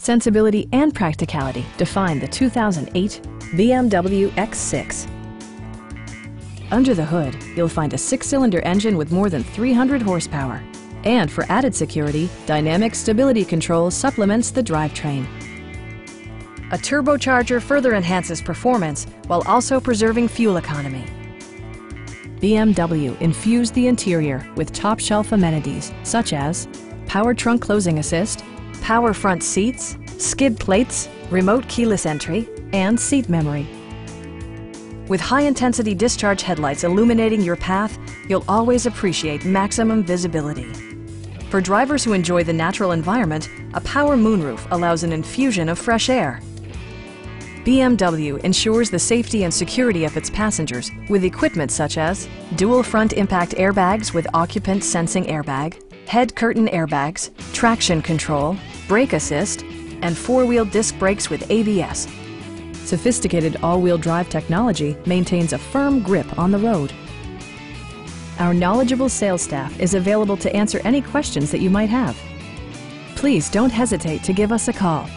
Sensibility and practicality define the 2008 BMW X6. Under the hood, you'll find a 6-cylinder engine with more than 300 horsepower. And for added security, dynamic stability control supplements the drivetrain. A turbocharger further enhances performance while also preserving fuel economy. BMW infused the interior with top-shelf amenities such as power trunk closing assist, power front seats, skid plates, remote keyless entry, and seat memory. With high-intensity discharge headlights illuminating your path, you'll always appreciate maximum visibility. For drivers who enjoy the natural environment, a power moonroof allows an infusion of fresh air. BMW ensures the safety and security of its passengers with equipment such as dual front impact airbags with occupant sensing airbag, head curtain airbags, traction control, brake assist, and 4-wheel disc brakes with ABS. Sophisticated all-wheel drive technology maintains a firm grip on the road. Our knowledgeable sales staff is available to answer any questions that you might have. Please don't hesitate to give us a call.